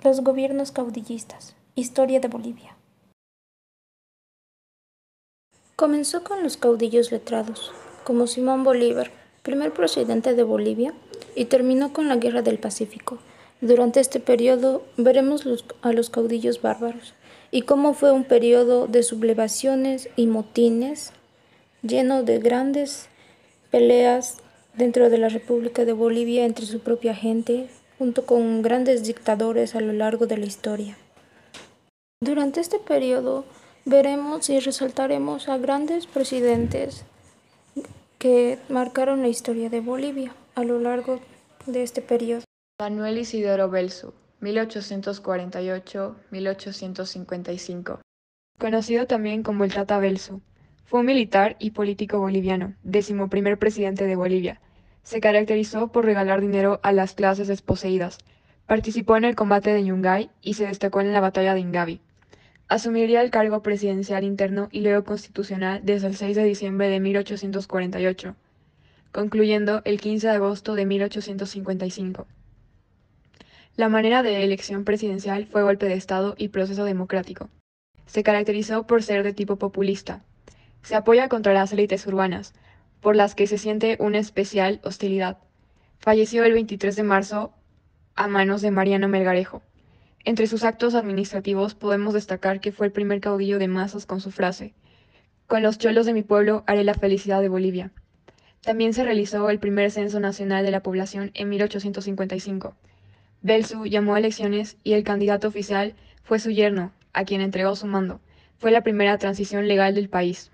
Los gobiernos caudillistas. Historia de Bolivia. Comenzó con los caudillos letrados, como Simón Bolívar, primer presidente de Bolivia, y terminó con la Guerra del Pacífico. Durante este periodo veremos a los caudillos bárbaros y cómo fue un periodo de sublevaciones y motines lleno de grandes peleas dentro de la República de Bolivia entre su propia gente, junto con grandes dictadores a lo largo de la historia. Durante este periodo veremos y resaltaremos a grandes presidentes que marcaron la historia de Bolivia a lo largo de este periodo. Manuel Isidoro Belzu, 1848-1855. Conocido también como el Tata Belzu, fue un militar y político boliviano, 11º presidente de Bolivia. Se caracterizó por regalar dinero a las clases desposeídas. Participó en el combate de Yungay y se destacó en la batalla de Ingavi. Asumiría el cargo presidencial interno y luego constitucional desde el 6 de diciembre de 1848, concluyendo el 15 de agosto de 1855. La manera de elección presidencial fue golpe de Estado y proceso democrático. Se caracterizó por ser de tipo populista. Se apoya contra las élites urbanas, por las que se siente una especial hostilidad. Falleció el 23 de marzo a manos de Mariano Melgarejo. Entre sus actos administrativos podemos destacar que fue el primer caudillo de masas con su frase: "Con los cholos de mi pueblo haré la felicidad de Bolivia". También se realizó el primer censo nacional de la población en 1855. Belzu llamó a elecciones y el candidato oficial fue su yerno, a quien entregó su mando. Fue la primera transición legal del país.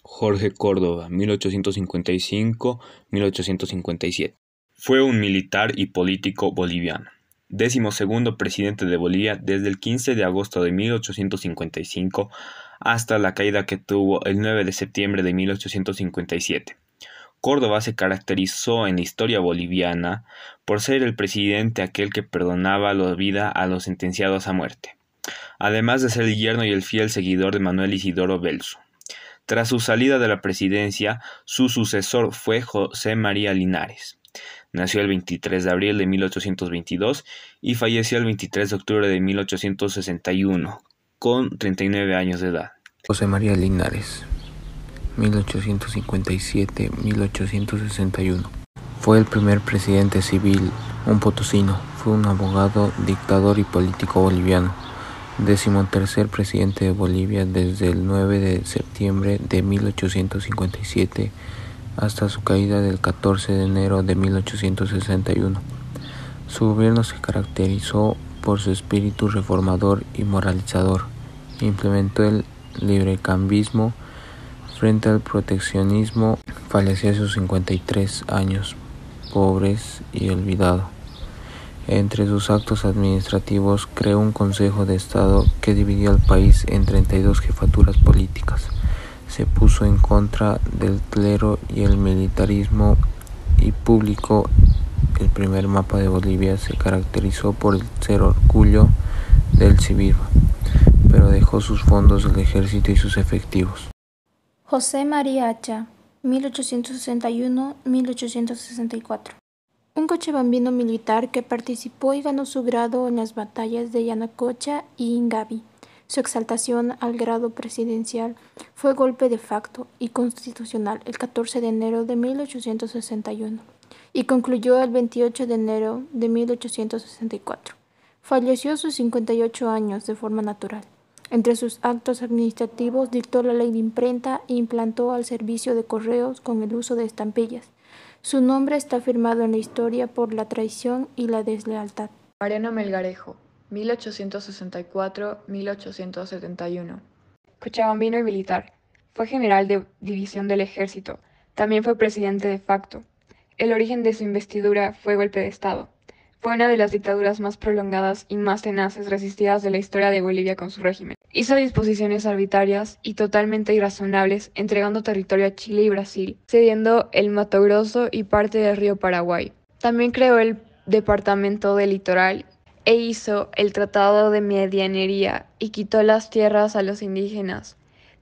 Jorge Córdoba, 1855-1857. Fue un militar y político boliviano. 12º presidente de Bolivia desde el 15 de agosto de 1855 hasta la caída que tuvo el 9 de septiembre de 1857. Córdoba se caracterizó en la historia boliviana por ser el presidente aquel que perdonaba la vida a los sentenciados a muerte, además de ser el yerno y el fiel seguidor de Manuel Isidoro Belzu. Tras su salida de la presidencia, su sucesor fue José María Linares. Nació el 23 de abril de 1822 y falleció el 23 de octubre de 1861, con 39 años de edad. José María Linares, 1857-1861. Fue el primer presidente civil, un potosino. Fue un abogado, dictador y político boliviano. 13º presidente de Bolivia desde el 9 de septiembre de 1857 hasta su caída del 14 de enero de 1861. Su gobierno se caracterizó por su espíritu reformador y moralizador. Implementó el librecambismo frente al proteccionismo. Falleció a sus 53 años, pobres y olvidado. Entre sus actos administrativos creó un Consejo de Estado que dividió al país en 32 jefaturas políticas. Se puso en contra del clero y el militarismo y publicó el primer mapa de Bolivia. Se caracterizó por ser orgullo del civismo, pero dejó sus fondos del ejército y sus efectivos. José María Acha, 1861-1864. Un cochabambino militar que participó y ganó su grado en las batallas de Yanacocha y Ingavi. Su exaltación al grado presidencial fue golpe de facto y constitucional el 14 de enero de 1861 y concluyó el 28 de enero de 1864. Falleció a sus 58 años de forma natural. Entre sus actos administrativos dictó la ley de imprenta e implantó al servicio de correos con el uso de estampillas. Su nombre está firmado en la historia por la traición y la deslealtad. Mariano Melgarejo, 1864-1871. Cochabambino y militar. Fue general de división del ejército. También fue presidente de facto. El origen de su investidura fue golpe de Estado. Fue una de las dictaduras más prolongadas y más tenaces resistidas de la historia de Bolivia con su régimen. Hizo disposiciones arbitrarias y totalmente irrazonables, entregando territorio a Chile y Brasil, cediendo el Mato Grosso y parte del río Paraguay. También creó el Departamento del Litoral e hizo el Tratado de Medianería y quitó las tierras a los indígenas,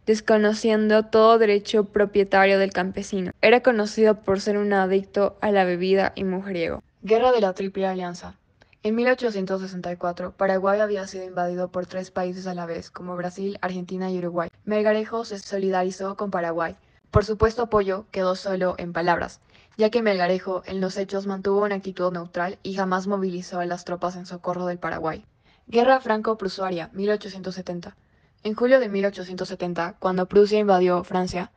desconociendo todo derecho propietario del campesino. Era conocido por ser un adicto a la bebida y mujeriego. Guerra de la Triple Alianza. En 1864, Paraguay había sido invadido por 3 países a la vez, como Brasil, Argentina y Uruguay. Melgarejo se solidarizó con Paraguay. Por supuesto, apoyo quedó solo en palabras, ya que Melgarejo en los hechos mantuvo una actitud neutral y jamás movilizó a las tropas en socorro del Paraguay. Guerra franco-prusiana, 1870. En julio de 1870, cuando Prusia invadió Francia,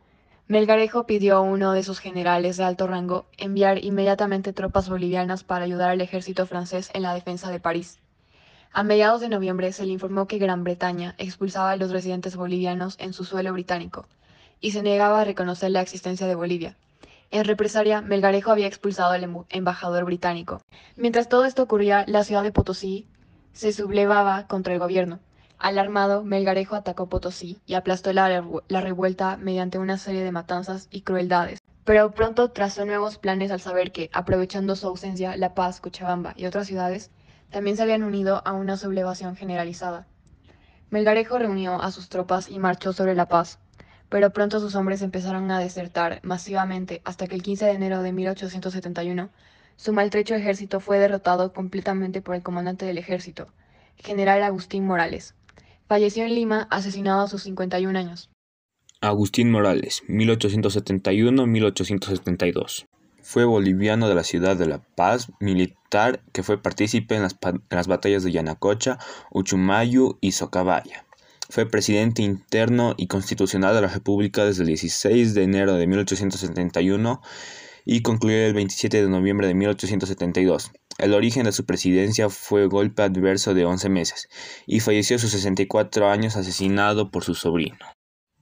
Melgarejo pidió a uno de sus generales de alto rango enviar inmediatamente tropas bolivianas para ayudar al ejército francés en la defensa de París. A mediados de noviembre se le informó que Gran Bretaña expulsaba a los residentes bolivianos en su suelo británico y se negaba a reconocer la existencia de Bolivia. En represalia, Melgarejo había expulsado al embajador británico. Mientras todo esto ocurría, la ciudad de Potosí se sublevaba contra el gobierno. Alarmado, Melgarejo atacó Potosí y aplastó la revuelta mediante una serie de matanzas y crueldades. Pero pronto trazó nuevos planes al saber que, aprovechando su ausencia, La Paz, Cochabamba y otras ciudades también se habían unido a una sublevación generalizada. Melgarejo reunió a sus tropas y marchó sobre La Paz, pero pronto sus hombres empezaron a desertar masivamente hasta que el 15 de enero de 1871 su maltrecho ejército fue derrotado completamente por el comandante del ejército, general Agustín Morales. Falleció en Lima, asesinado a sus 51 años. Agustín Morales, 1871-1872. Fue boliviano de la ciudad de La Paz, militar que fue partícipe en las batallas de Yanacocha, Uchumayu y Socabaya. Fue presidente interno y constitucional de la República desde el 16 de enero de 1871 y concluyó el 27 de noviembre de 1872. El origen de su presidencia fue golpe adverso de 11 meses y falleció a sus 64 años asesinado por su sobrino.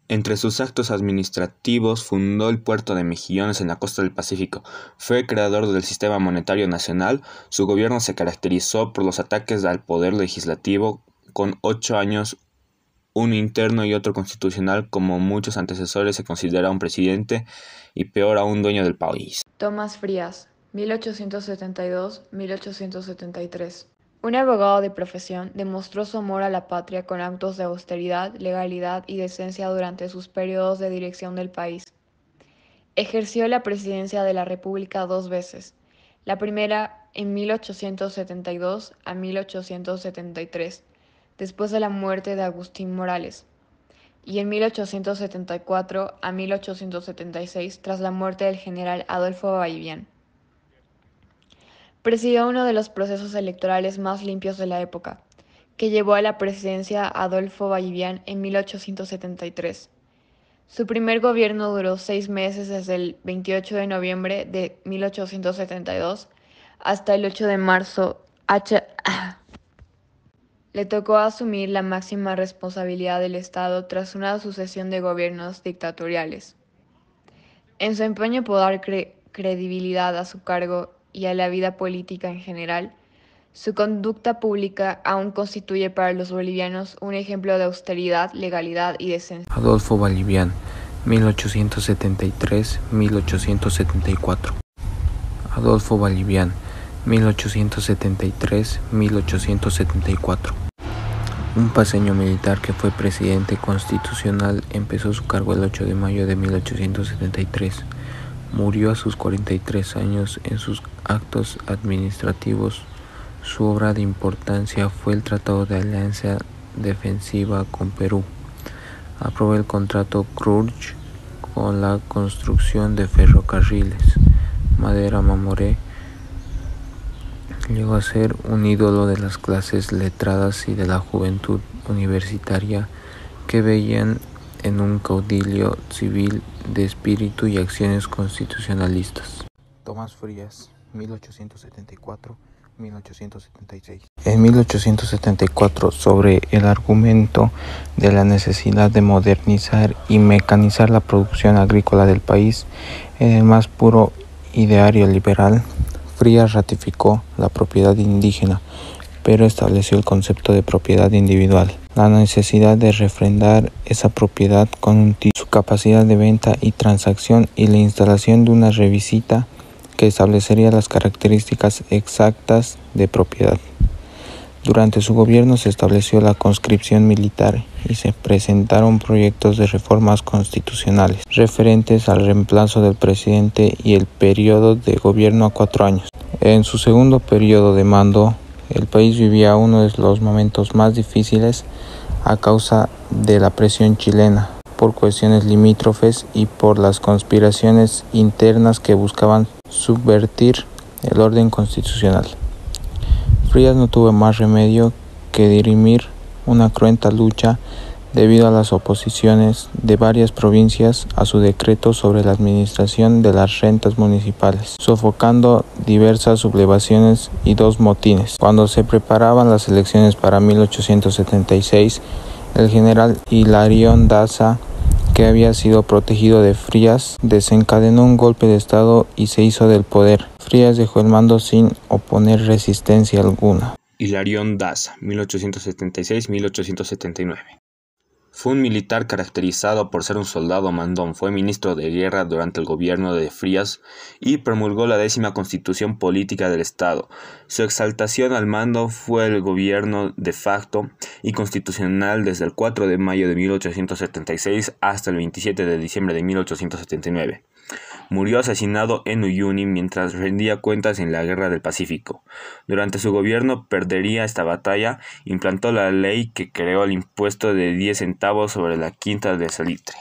Entre sus actos administrativos fundó el puerto de Mejillones en la costa del Pacífico. Fue creador del sistema monetario nacional. Su gobierno se caracterizó por los ataques al poder legislativo con 8 años, uno interno y otro constitucional. Como muchos antecesores, se considera un presidente y peor aún dueño del país. Tomás Frías, 1872-1873. Un abogado de profesión, demostró su amor a la patria con actos de austeridad, legalidad y decencia durante sus periodos de dirección del país. Ejerció la presidencia de la República 2 veces, la primera en 1872 a 1873, después de la muerte de Agustín Morales, y en 1874 a 1876, tras la muerte del general Adolfo Vallivian. Presidió uno de los procesos electorales más limpios de la época, que llevó a la presidencia a Adolfo Vallivian en 1873. Su primer gobierno duró 6 meses, desde el 28 de noviembre de 1872 hasta el 8 de marzo. Le tocó asumir la máxima responsabilidad del Estado tras una sucesión de gobiernos dictatoriales. En su empeño por dar credibilidad a su cargo y a la vida política en general, su conducta pública aún constituye para los bolivianos un ejemplo de austeridad, legalidad y decencia. Adolfo Vallivian, 1873-1874. Adolfo Vallivian, 1873-1874. Un paceño militar que fue presidente constitucional, empezó su cargo el 8 de mayo de 1873. Murió a sus 43 años. En sus actos administrativos, su obra de importancia fue el Tratado de Alianza Defensiva con Perú. Aprobó el contrato Krug con la construcción de ferrocarriles. Madera Mamoré llegó a ser un ídolo de las clases letradas y de la juventud universitaria, que veían en un caudillo civil de espíritu y acciones constitucionalistas. Tomás Frías, 1874-1876. En 1874, sobre el argumento de la necesidad de modernizar y mecanizar la producción agrícola del país, en el más puro ideario liberal, Frías ratificó la propiedad indígena, pero estableció el concepto de propiedad individual. La necesidad de refrendar esa propiedad con un título, su capacidad de venta y transacción, y la instalación de una revisita que establecería las características exactas de propiedad. Durante su gobierno se estableció la conscripción militar y se presentaron proyectos de reformas constitucionales referentes al reemplazo del presidente y el periodo de gobierno a 4 años. En su segundo periodo de mando, El país vivía uno de los momentos más difíciles a causa de la presión chilena, por cuestiones limítrofes y por las conspiraciones internas que buscaban subvertir el orden constitucional. Frías no tuvo más remedio que dirimir una cruenta lucha debido a las oposiciones de varias provincias a su decreto sobre la administración de las rentas municipales, sofocando diversas sublevaciones y 2 motines. Cuando se preparaban las elecciones para 1876, el general Hilarión Daza, que había sido protegido de Frías, desencadenó un golpe de estado y se hizo del poder. Frías dejó el mando sin oponer resistencia alguna. Hilarión Daza, 1876-1879. Fue un militar caracterizado por ser un soldado mandón, fue ministro de guerra durante el gobierno de Frías y promulgó la 10ª Constitución Política del Estado. Su exaltación al mando fue el gobierno de facto y constitucional desde el 4 de mayo de 1876 hasta el 27 de diciembre de 1879. Murió asesinado en Uyuni mientras rendía cuentas en la Guerra del Pacífico. Durante su gobierno perdería esta batalla, implantó la ley que creó el impuesto de 10 centavos sobre la quinta de salitre.